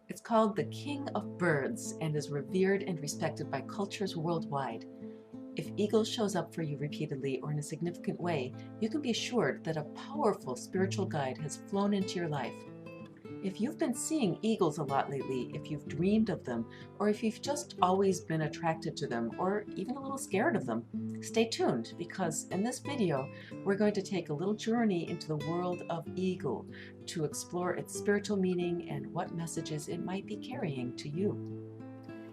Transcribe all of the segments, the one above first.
It's called the King of Birds and is revered and respected by cultures worldwide. If eagle shows up for you repeatedly or in a significant way, you can be assured that a powerful spiritual guide has flown into your life. If you've been seeing eagles a lot lately, if you've dreamed of them, or if you've just always been attracted to them, or even a little scared of them, stay tuned because in this video, we're going to take a little journey into the world of eagle to explore its spiritual meaning and what messages it might be carrying to you.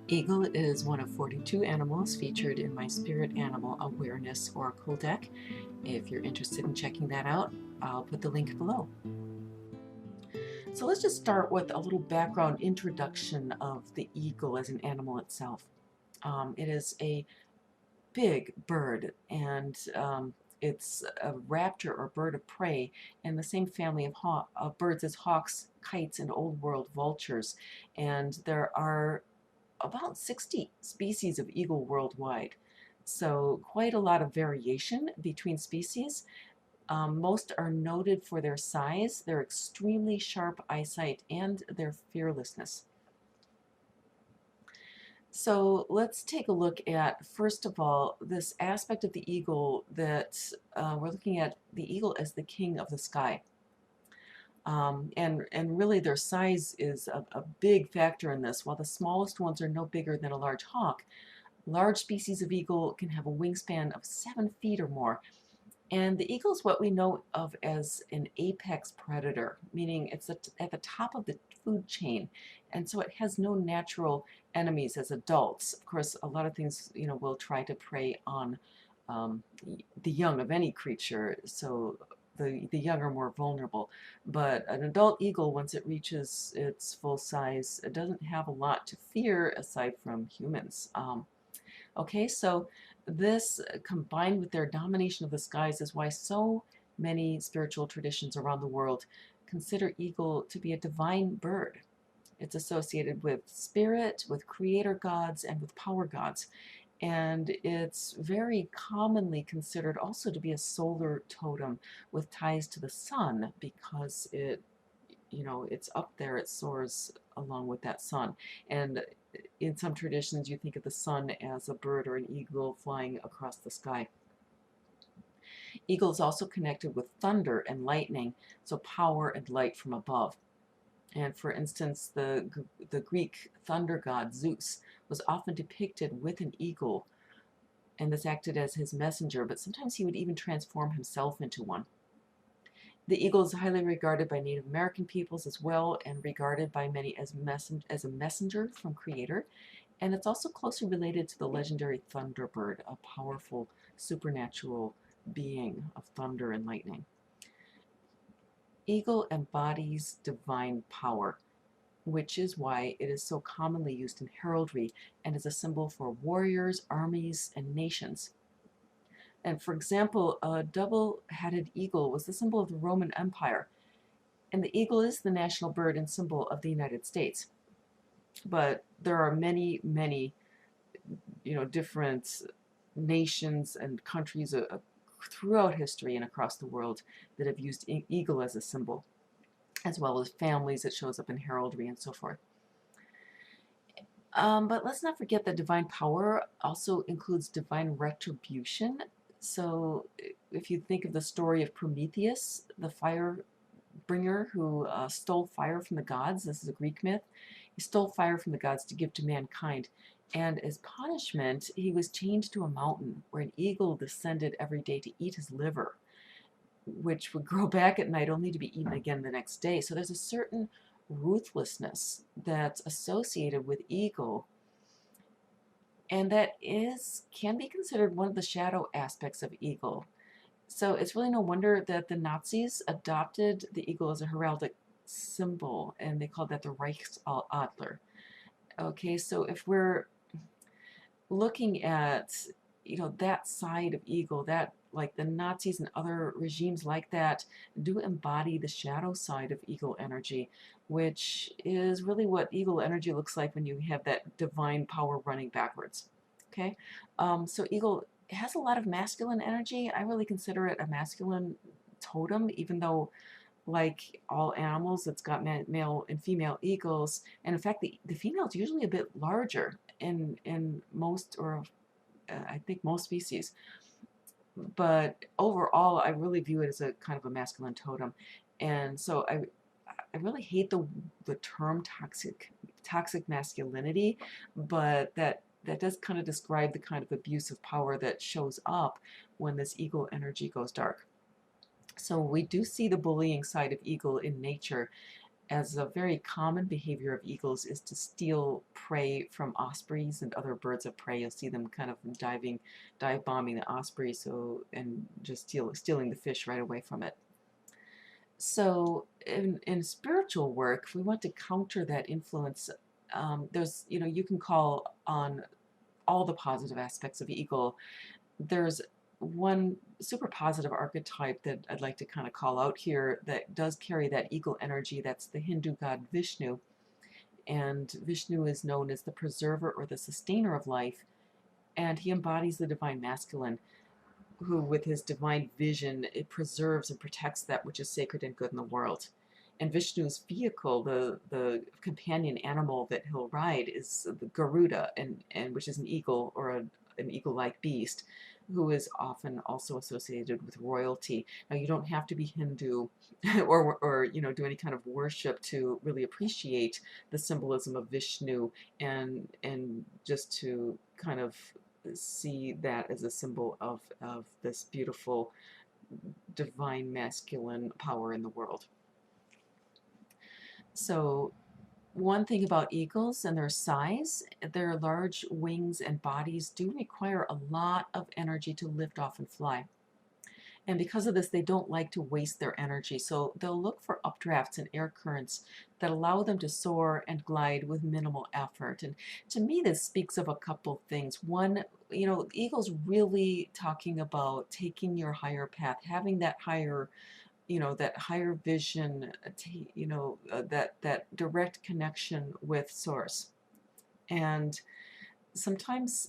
Eagle is one of 42 animals featured in my Spirit Animal Awareness Oracle deck. If you're interested in checking that out, I'll put the link below. So let's just start with a little background introduction of the eagle as an animal itself. It is a big bird, and it's a raptor or bird of prey in the same family of birds as hawks, kites, and old world vultures. And there are about 60 species of eagle worldwide. So quite a lot of variation between species. Most are noted for their size, their extremely sharp eyesight, and their fearlessness. So let's take a look at, first of all, this aspect of the eagle that we're looking at the eagle as the king of the sky. And really their size is a big factor in this. While the smallest ones are no bigger than a large hawk, large species of eagle can have a wingspan of 7 feet or more. And the eagle is what we know of as an apex predator, meaning it's at the top of the food chain. And so it has no natural enemies as adults. Of course, a lot of things, will try to prey on the young of any creature, so the young are more vulnerable. But an adult eagle, once it reaches its full size, it doesn't have a lot to fear aside from humans. Okay, so this combined with their domination of the skies is why so many spiritual traditions around the world consider eagle to be a divine bird. It's associated with spirit, with creator gods, and with power gods. And it's very commonly considered also to be a solar totem with ties to the sun because it's up there, it soars along with that sun. And in some traditions, you think of the sun as a bird or an eagle flying across the sky. Eagle is also connected with thunder and lightning, so power and light from above. And for instance, the Greek thunder god Zeus was often depicted with an eagle, and this acted as his messenger, but sometimes he would even transform himself into one. The eagle is highly regarded by Native American peoples as well, and regarded by many as a messenger from Creator. And it's also closely related to the legendary Thunderbird, a powerful supernatural being of thunder and lightning. Eagle embodies divine power, which is why it is so commonly used in heraldry and is a symbol for warriors, armies, and nations. And for example, a double-headed eagle was the symbol of the Roman Empire, and the eagle is the national bird and symbol of the United States. But there are many, many, different nations and countries throughout history and across the world that have used eagle as a symbol, as well as families. It shows up in heraldry and so forth. But let's not forget that divine power also includes divine retribution. So if you think of the story of Prometheus, the fire bringer who stole fire from the gods, this is a Greek myth. He stole fire from the gods to give to mankind. And as punishment, he was chained to a mountain where an eagle descended every day to eat his liver, which would grow back at night only to be eaten again the next day. So there's a certain ruthlessness that's associated with eagle, and that can be considered one of the shadow aspects of eagle. So it's really no wonder that the Nazis adopted the eagle as a heraldic symbol, and they called that the Reichsadler. Okay, so if we're looking at, that side of eagle, that like the Nazis and other regimes like that do embody the shadow side of eagle energy, which is really what eagle energy looks like when you have that divine power running backwards. Okay, so eagle has a lot of masculine energy. I really consider it a masculine totem, even though like all animals, it's got male and female eagles, and in fact, the female is usually a bit larger in most, or I think most species. But overall, I really view it as a kind of a masculine totem, and so I really hate the term toxic masculinity, but that does kind of describe the kind of abuse of power that shows up when this eagle energy goes dark. So we do see the bullying side of eagle in nature, as a very common behavior of eagles is to steal prey from ospreys and other birds of prey. You'll see them kind of dive bombing the osprey, so and just stealing the fish right away from it. So in spiritual work, if we want to counter that influence, there's, you can call on all the positive aspects of eagle. There's one super positive archetype that I'd like to kind of call out here that does carry that eagle energy. That's the Hindu god Vishnu. And Vishnu is known as the preserver or the sustainer of life, and he embodies the divine masculine, who, with his divine vision, it preserves and protects that which is sacred and good in the world. And Vishnu's vehicle, the companion animal that he'll ride, is the Garuda, and which is an eagle, or an eagle-like beast, who is often also associated with royalty. Now, you don't have to be Hindu or do any kind of worship to really appreciate the symbolism of Vishnu, and just to kind of see that as a symbol of this beautiful divine masculine power in the world. So one thing about eagles and their size, their large wings and bodies do require a lot of energy to lift off and fly. And because of this, they don't like to waste their energy. So they'll look for updrafts and air currents that allow them to soar and glide with minimal effort. And to me, this speaks of a couple things. One, eagles really talking about taking your higher path, having that higher vision, that direct connection with source. And sometimes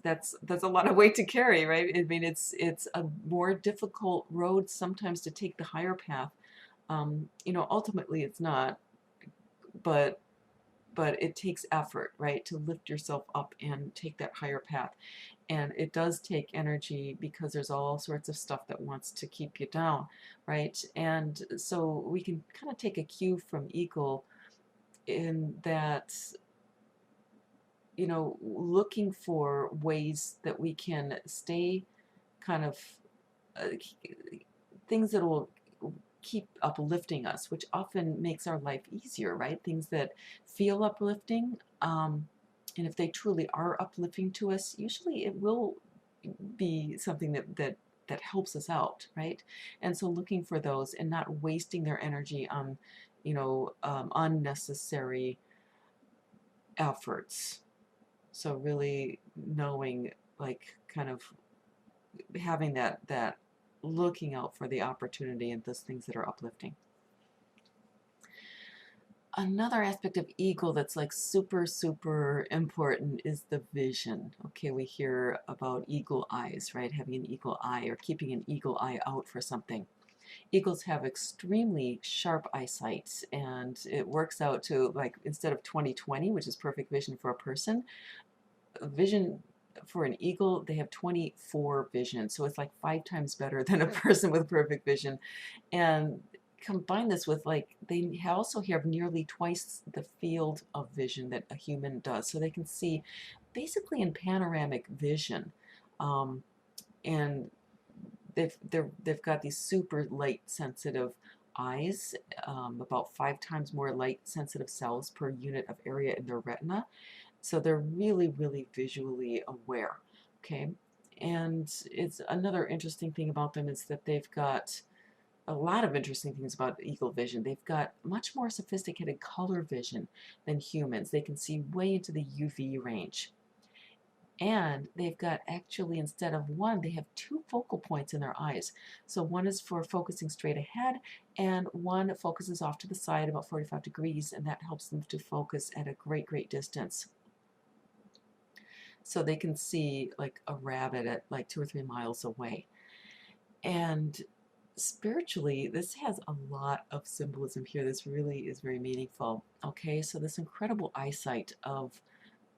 that's a lot of weight to carry, right? I mean, it's a more difficult road sometimes to take the higher path. Ultimately it's not, but it takes effort, right, to lift yourself up and take that higher path. And it does take energy because there's all sorts of stuff that wants to keep you down, right? And so we can kind of take a cue from eagle in that, looking for ways that we can stay kind of uh, things that will keep uplifting us, which often makes our life easier, right? Things that feel uplifting. And if they truly are uplifting to us, usually it will be something that helps us out, right? And so looking for those and not wasting their energy on, unnecessary efforts. So really knowing, like, kind of having that looking out for the opportunity and those things that are uplifting. Another aspect of eagle that's like super, super important is the vision. Okay, we hear about eagle eyes, right? Having an eagle eye or keeping an eagle eye out for something. Eagles have extremely sharp eyesight, and it works out to, like, instead of 20/20, which is perfect vision for a person, vision for an eagle, they have 24 vision. So it's like 5 times better than a person with perfect vision. And combine this with, like, they also have nearly twice the field of vision that a human does. So they can see basically in panoramic vision. And they've got these super light sensitive eyes, about 5 times more light sensitive cells per unit of area in their retina. So they're really, really visually aware, okay? And it's another interesting thing about them is that they've got a lot of interesting things about eagle vision. They've got much more sophisticated color vision than humans. They can see way into the UV range. And they've got, actually, instead of one, they have 2 focal points in their eyes. So one is for focusing straight ahead, and one focuses off to the side about 45 degrees, and that helps them to focus at a great, great distance. So they can see like a rabbit at like 2 or 3 miles away. And spiritually, this has a lot of symbolism here. This really is very meaningful. Okay, so this incredible eyesight of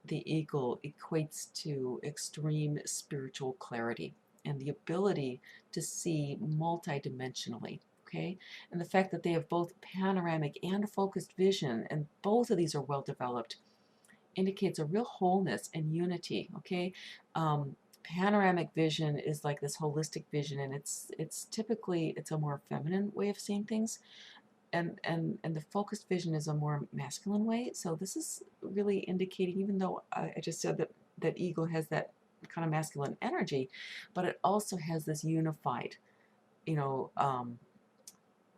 the eagle equates to extreme spiritual clarity and the ability to see multidimensionally. Okay, and the fact that they have both panoramic and focused vision, and both of these are well developed, indicates a real wholeness and unity. Okay, panoramic vision is like this holistic vision, and it's typically it's a more feminine way of seeing things, and the focused vision is a more masculine way. So this is really indicating, even though I just said that eagle has that kind of masculine energy, but it also has this unified, you know,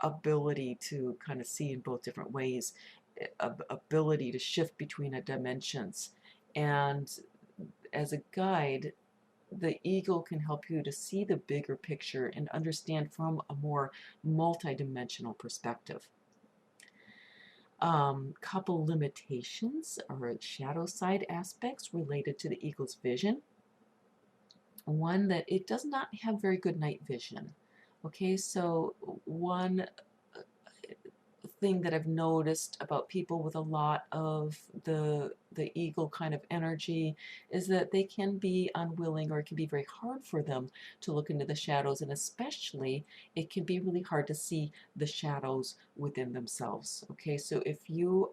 ability to kind of see in both different ways, ability to shift between dimensions. And as a guide, the eagle can help you to see the bigger picture and understand from a more multidimensional perspective. Couple limitations or shadow side aspects related to the eagle's vision. One, that it does not have very good night vision. Okay, so one thing that I've noticed about people with a lot of the eagle kind of energy is that they can be unwilling, or it can be very hard for them to look into the shadows, and especially it can be really hard to see the shadows within themselves. Okay, so if you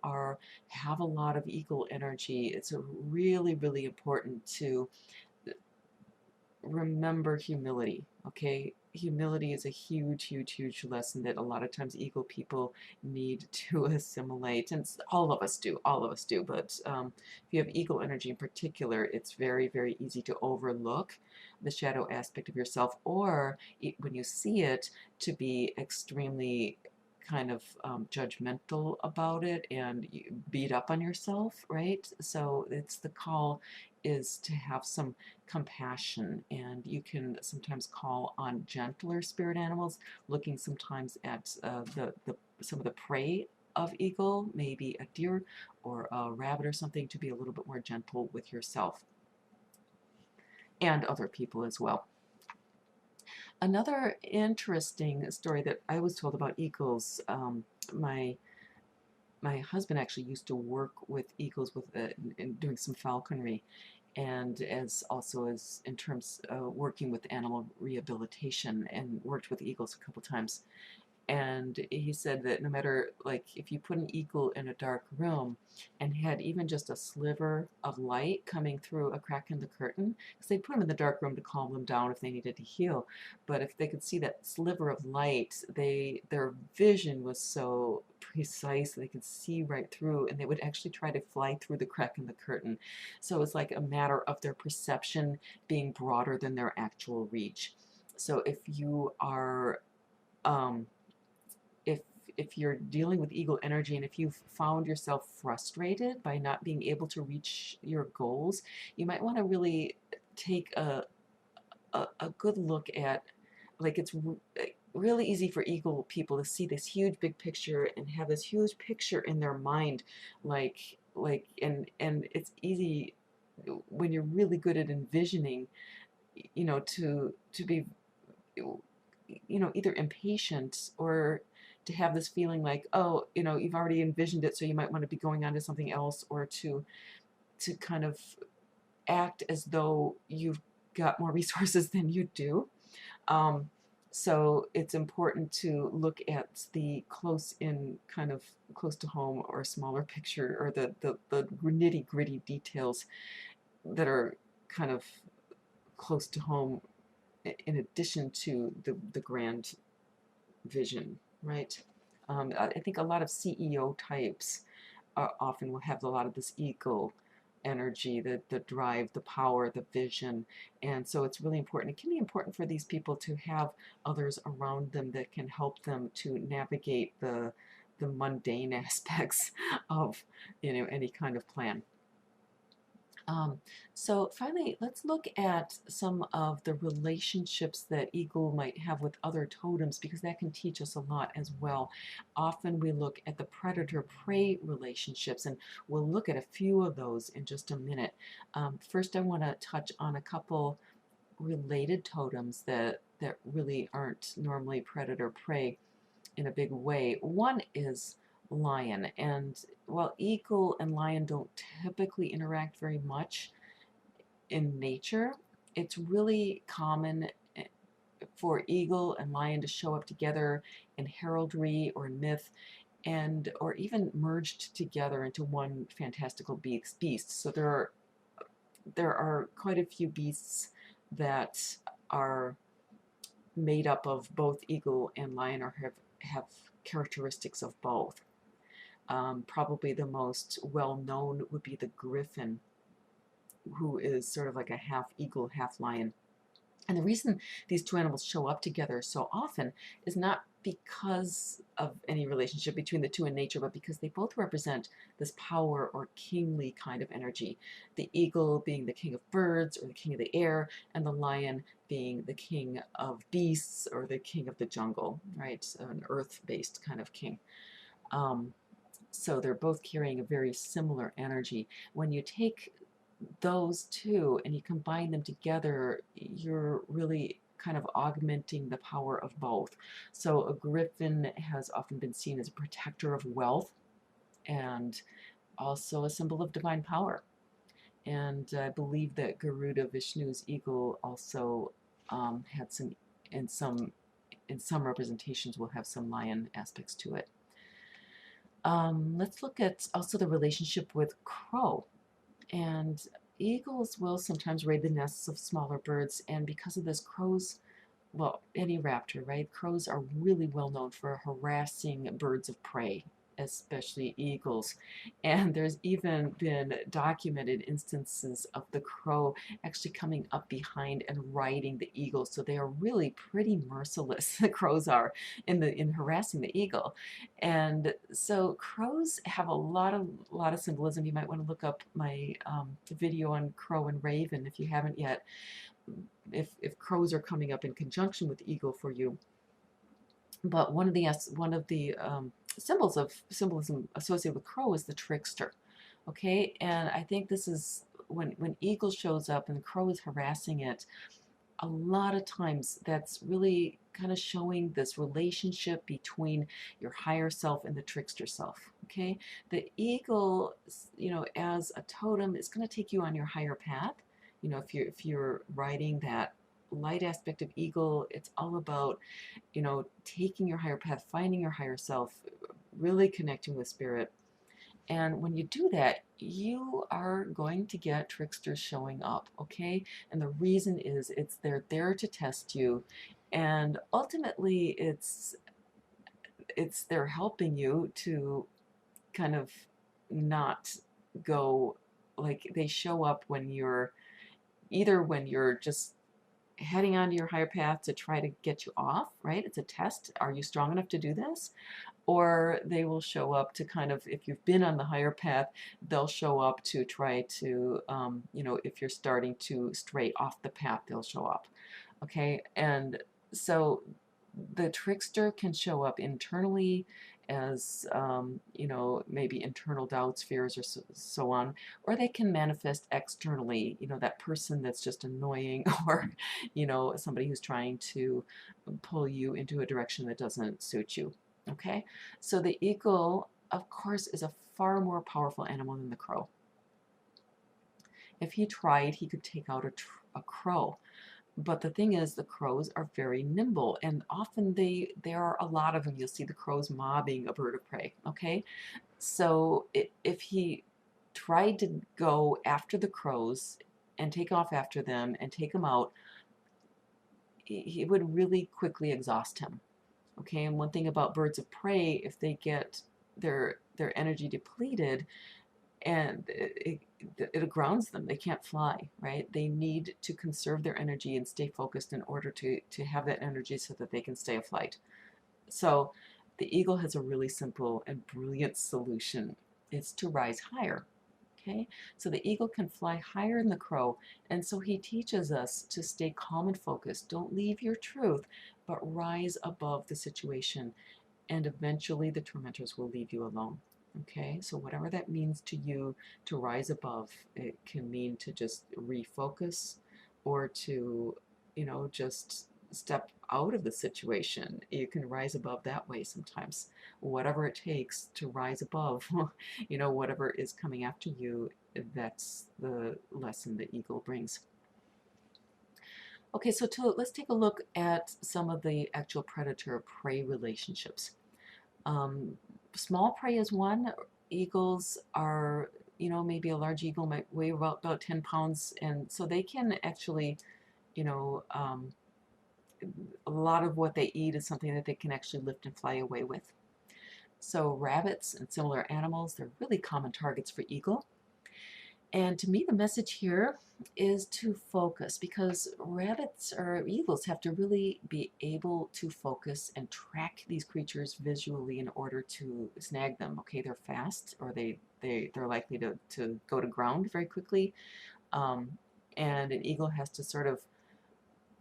have a lot of eagle energy, it's a really important to remember humility. Okay, humility is a huge lesson that a lot of times eagle people need to assimilate, and all of us do, but if you have eagle energy in particular, it's very easy to overlook the shadow aspect of yourself, or when you see it, to be extremely kind of judgmental about it and beat up on yourself, right? So it's the call is to have some compassion, and you can sometimes call on gentler spirit animals, looking sometimes at some of the prey of eagle, maybe a deer or a rabbit or something, to be a little bit more gentle with yourself and other people as well. Another interesting story that I was told about eagles, my husband actually used to work with eagles with in doing some falconry, and as also as in terms of working with animal rehabilitation, and worked with eagles a couple times. And he said that no matter, like, if you put an eagle in a dark room and had even just a sliver of light coming through a crack in the curtain, because they put them in the dark room to calm them down if they needed to heal, but if they could see that sliver of light, their vision was so precise they could see right through, and they would actually try to fly through the crack in the curtain. So it's like a matter of their perception being broader than their actual reach. So if you are um, if you're dealing with eagle energy, and if you've found yourself frustrated by not being able to reach your goals, you might want to really take a good look at, like, it's really easy for eagle people to see this huge big picture and have this huge picture in their mind, and it's easy when you're really good at envisioning, to be, either impatient, or to have this feeling like, oh, you've already envisioned it, so you might want to be going on to something else, or to kind of act as though you've got more resources than you do. So it's important to look at the kind of close to home or smaller picture, or the nitty gritty details that are kind of close to home, in addition to the grand vision, right? I think a lot of CEO types often will have a lot of this ego energy, the drive, the power, the vision, and so it's really important. It can be important for these people to have others around them that can help them to navigate the mundane aspects of any kind of plan. So finally, let's look at some of the relationships that eagle might have with other totems, because that can teach us a lot as well. Often we look at the predator-prey relationships, and we'll look at a few of those in just a minute. First, I want to touch on a couple related totems that that really aren't normally predator-prey in a big way. One is lion, and while eagle and lion don't typically interact very much in nature, it's really common for eagle and lion to show up together in heraldry or in myth, and or even merged together into one fantastical beast. So there are quite a few beasts that are made up of both eagle and lion, or have characteristics of both. Probably the most well-known would be the griffin, who is sort of like a half eagle, half lion. And the reason these two animals show up together so often is not because of any relationship between the two in nature, but because they both represent this power or kingly kind of energy. The eagle being the king of birds or the king of the air, and the lion being the king of beasts or the king of the jungle, right? So an earth-based kind of king. So they're both carrying a very similar energy. When you take those two and you combine them together, you're really kind of augmenting the power of both. So a griffin has often been seen as a protector of wealth and also a symbol of divine power. And I believe that Garuda, Vishnu's eagle, also had some in some in some representations will have some lion aspects to it. Let's look at also the relationship with crow. And eagles will sometimes raid the nests of smaller birds, and because of this, crows, well, any raptor, right? Crows are really well known for harassing birds of prey, especially eagles. And there's even been documented instances of the crow actually coming up behind and riding the eagle. So they are really pretty merciless, the crows are, in harassing the eagle. And so crows have a lot of symbolism. You might want to look up my video on crow and raven if you haven't yet. If crows are coming up in conjunction with eagle for you. But one of the symbolism associated with crow is the trickster. Okay, and I think this is when eagle shows up and the crow is harassing it. A lot of times that's really kind of showing this relationship between your higher self and the trickster self. Okay, the eagle, as a totem, is going to take you on your higher path. If you're riding that light aspect of eagle, it's all about taking your higher path, finding your higher self, really connecting with spirit. And when you do that, you are going to get tricksters showing up, okay? And the reason is they're there to test you, and ultimately it's they're helping you to kind of not go, like, they show up when you're just heading onto your higher path to try to get you off, right? It's a test. Are you strong enough to do this? Or they will show up to kind of, if you've been on the higher path, they'll show up to try to, if you're starting to stray off the path, they'll show up. Okay, and so the trickster can show up internally as, maybe internal doubts, fears, or so on, or they can manifest externally, that person that's just annoying, or, somebody who's trying to pull you into a direction that doesn't suit you. Okay, so the eagle, of course, is a far more powerful animal than the crow. If he tried, he could take out a crow. But the thing is, the crows are very nimble, and often there are a lot of them. You'll see the crows mobbing a bird of prey. Okay, so if he tried to go after the crows and take off after them and take them out, he would really quickly exhaust him. Okay, and one thing about birds of prey, if they get their energy depleted, and it grounds them. They can't fly, right? They need to conserve their energy and stay focused in order to have that energy so that they can stay afloat. So the eagle has a really simple and brilliant solution. It's to rise higher. Okay, so the eagle can fly higher than the crow, and so he teaches us to stay calm and focused. Don't leave your truth, but rise above the situation, and eventually the tormentors will leave you alone. Okay, so whatever that means to you to rise above, it can mean to just refocus, or to, just step out of the situation. You can rise above that way sometimes. Whatever it takes to rise above, whatever is coming after you, that's the lesson that eagle brings. Okay, so let's take a look at some of the actual predator-prey relationships. Um, Small prey is one. Eagles are, maybe a large eagle might weigh about 10 pounds, and so they can actually, you know, um, a lot of what they eat is something that they can actually lift and fly away with. So rabbits and similar animals, they're really common targets for eagle. And to me, the message here is to focus, because rabbits or eagles have to really be able to focus and track these creatures visually in order to snag them. Okay, they're fast, or they're likely to go to ground very quickly. And an eagle has to sort of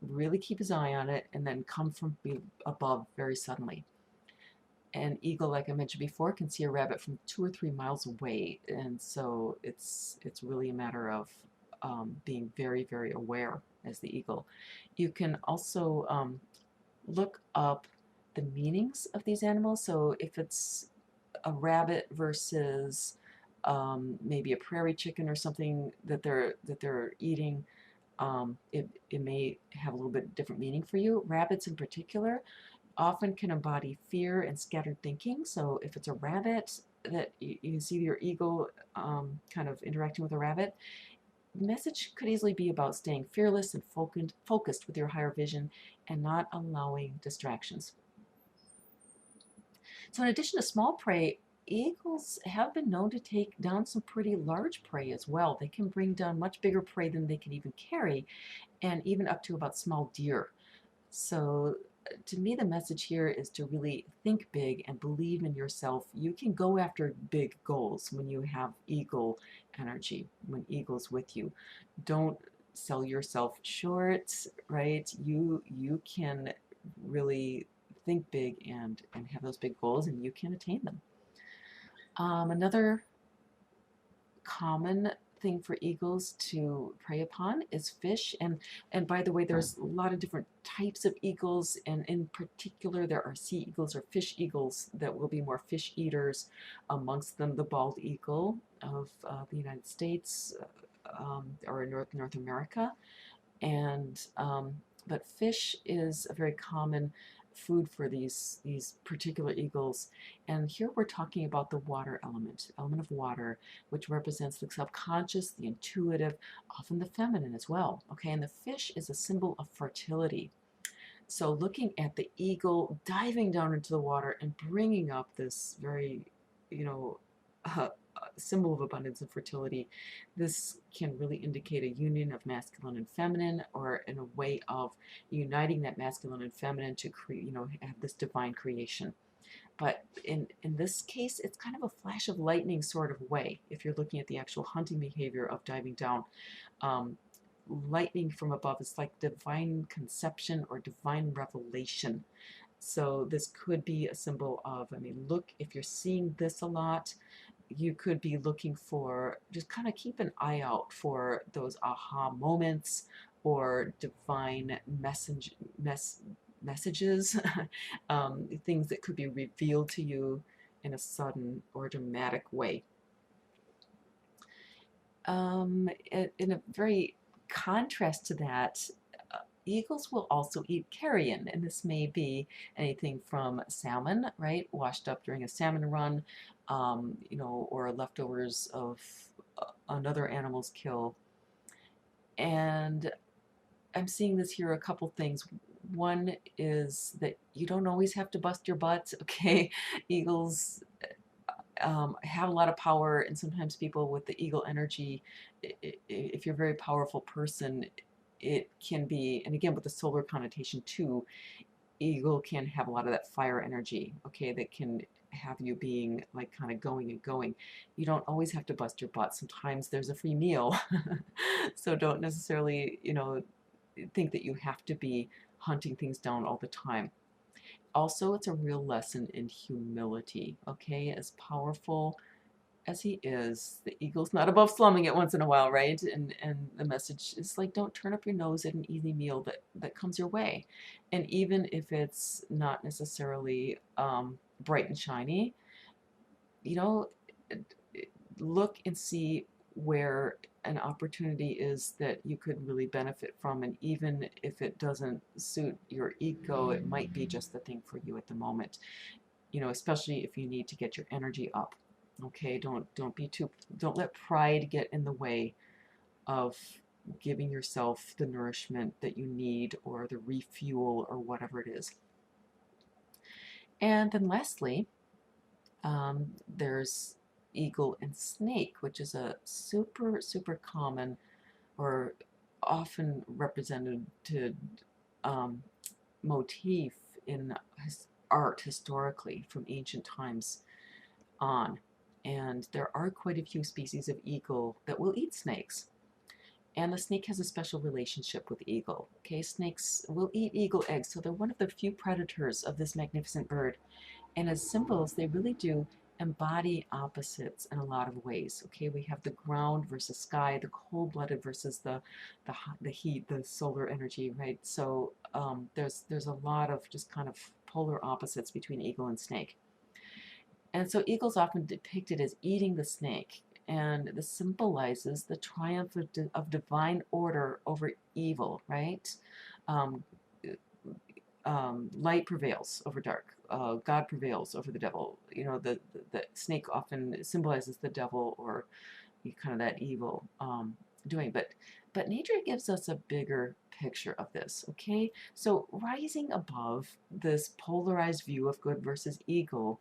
really keep his eye on it and then come from above very suddenly. An eagle, like I mentioned before, can see a rabbit from 2 or 3 miles away, and so it's really a matter of being very, very aware as the eagle. You can also look up the meanings of these animals. So if it's a rabbit versus maybe a prairie chicken or something that they're eating, it may have a little bit different meaning for you. Rabbits in particular often can embody fear and scattered thinking. So if it's a rabbit that you see your eagle kind of interacting with a rabbit, the message could easily be about staying fearless and focused with your higher vision and not allowing distractions. So in addition to small prey, eagles have been known to take down some pretty large prey as well. They can bring down much bigger prey than they can even carry, and even up to about small deer. So to me, the message here is to really think big and believe in yourself. You can go after big goals when you have eagle energy, when eagle's with you. Don't sell yourself short, right? You can really think big and have those big goals, and you can attain them. Another common thing for eagles to prey upon is fish, and by the way, there's a lot of different types of eagles, and in particular there are sea eagles or fish eagles that will be more fish eaters, amongst them the bald eagle of the United States, or North America. And but fish is a very common food for these particular eagles. And here we're talking about the water element of water, which represents the subconscious, the intuitive, often the feminine as well. Okay, and the fish is a symbol of fertility. So looking at the eagle diving down into the water and bringing up this very, you know, symbol of abundance and fertility, this can really indicate a union of masculine and feminine, or in a way of uniting that masculine and feminine to create, have this divine creation. But in this case, it's kind of a flash of lightning sort of way, if you're looking at the actual hunting behavior of diving down. Um, Lightning from above is like divine conception or divine revelation. So this could be a symbol of, look, if you're seeing this a lot, you could be looking for, just kind of keep an eye out for those aha moments or divine messages, things that could be revealed to you in a sudden or dramatic way. In a very contrast to that, eagles will also eat carrion, and this may be anything from salmon, right, washed up during a salmon run, or leftovers of another animal's kill. And I'm seeing this here, a couple things. One is that you don't always have to bust your butt, okay? Eagles have a lot of power, and sometimes people with the eagle energy, if you're a very powerful person, it can be, and again with the solar connotation too, eagle can have a lot of that fire energy, okay, that can have you being like kind of going and going. You don't always have to bust your butt. Sometimes there's a free meal. So don't necessarily, think that you have to be hunting things down all the time. Also, it's a real lesson in humility, okay? As powerful as he is, the eagle's not above slumming it once in a while, right? And the message is like, don't turn up your nose at an easy meal that comes your way. And even if it's not necessarily bright and shiny, you know, look and see where an opportunity is that you could really benefit from. And even if it doesn't suit your ego, it might be just the thing for you at the moment. You know, especially if you need to get your energy up. Okay, don't let pride get in the way of giving yourself the nourishment that you need or the refuel or whatever it is. And then lastly, there's eagle and snake, which is a super common or often represented motif in art historically from ancient times on. And there are quite a few species of eagle that will eat snakes. And the snake has a special relationship with eagle. Okay, snakes will eat eagle eggs, so they're one of the few predators of this magnificent bird. And as symbols, they really do embody opposites in a lot of ways. Okay, we have the ground versus sky, the cold-blooded versus the heat, the solar energy, right? So there's a lot of just kind of polar opposites between eagle and snake. And so eagle's often depicted as eating the snake, and this symbolizes the triumph of divine order over evil, right? Um, Light prevails over dark. God prevails over the devil. You know, the snake often symbolizes the devil or kind of that evil doing. But nature gives us a bigger picture of this, okay? So rising above this polarized view of good versus evil,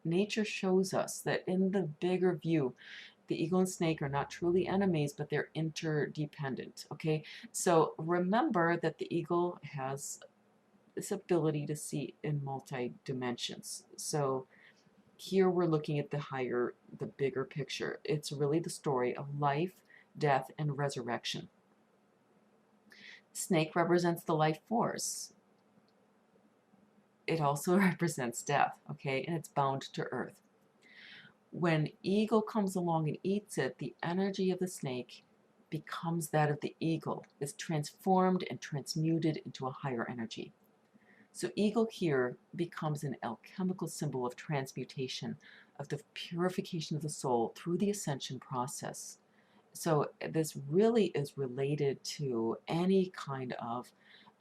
nature shows us that in the bigger view, the eagle and snake are not truly enemies, but they're interdependent, okay? So remember that the eagle has this ability to see in multi-dimensions. So here we're looking at the bigger picture. It's really the story of life, death, and resurrection. Snake represents the life force. It also represents death, okay, and it's bound to earth. When eagle comes along and eats it, the energy of the snake becomes that of the eagle. It's transformed and transmuted into a higher energy. So eagle here becomes an alchemical symbol of transmutation, of the purification of the soul through the ascension process. So this really is related to any kind of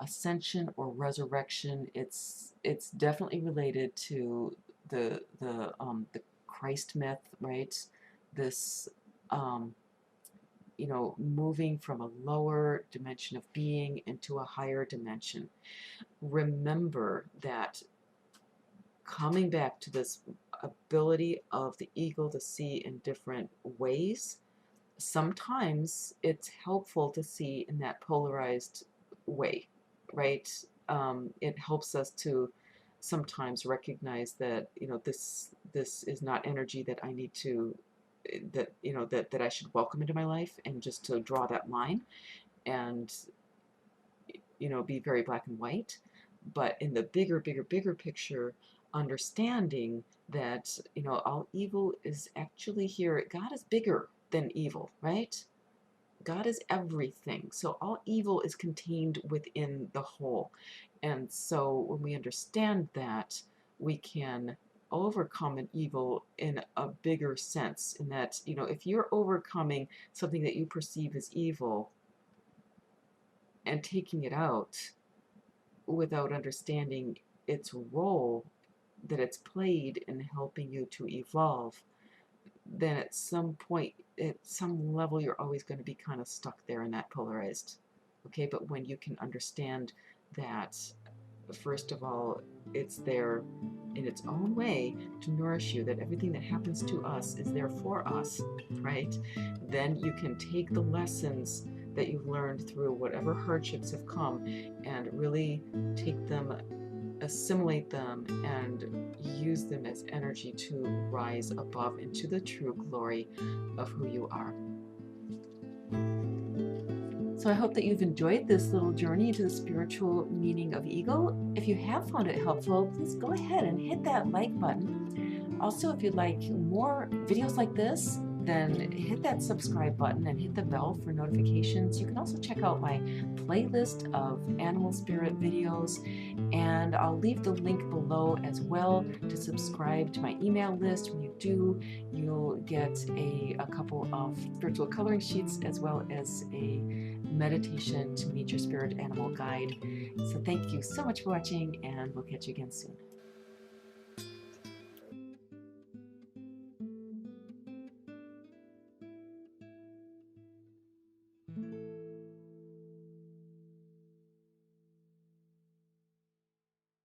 ascension or resurrection. It's definitely related to the Christ myth, right? This you know, moving from a lower dimension of being into a higher dimension. Remember that coming back to this ability of the eagle to see in different ways, sometimes it's helpful to see in that polarized way, right? It helps us to sometimes recognize that, you know, this is not energy that I need to, that, you know, that I should welcome into my life, and just to draw that line and, you know, be very black and white. But in the bigger picture, understanding that, you know, all evil is actually here. God is bigger than evil, right? God is everything. So all evil is contained within the whole. And so when we understand that, we can overcome an evil in a bigger sense, in that, you know, if you're overcoming something that you perceive as evil and taking it out without understanding its role that it's played in helping you to evolve, then at some point, at some level, you're always going to be kind of stuck there in that polarized. Okay, but when you can understand that, first of all, it's there in its own way to nourish you, that everything that happens to us is there for us, right? Then you can take the lessons that you've learned through whatever hardships have come and really take them, assimilate them, and use them as energy to rise above into the true glory of who you are. So I hope that you've enjoyed this little journey into the spiritual meaning of eagle. If you have found it helpful, please go ahead and hit that like button. Also, if you'd like more videos like this, then hit that subscribe button and hit the bell for notifications. You can also check out my playlist of animal spirit videos, and I'll leave the link below as well to subscribe to my email list. When you do, you'll get a couple of spiritual coloring sheets as well as a meditation to meet your spirit animal guide. So thank you so much for watching, and we'll catch you again soon.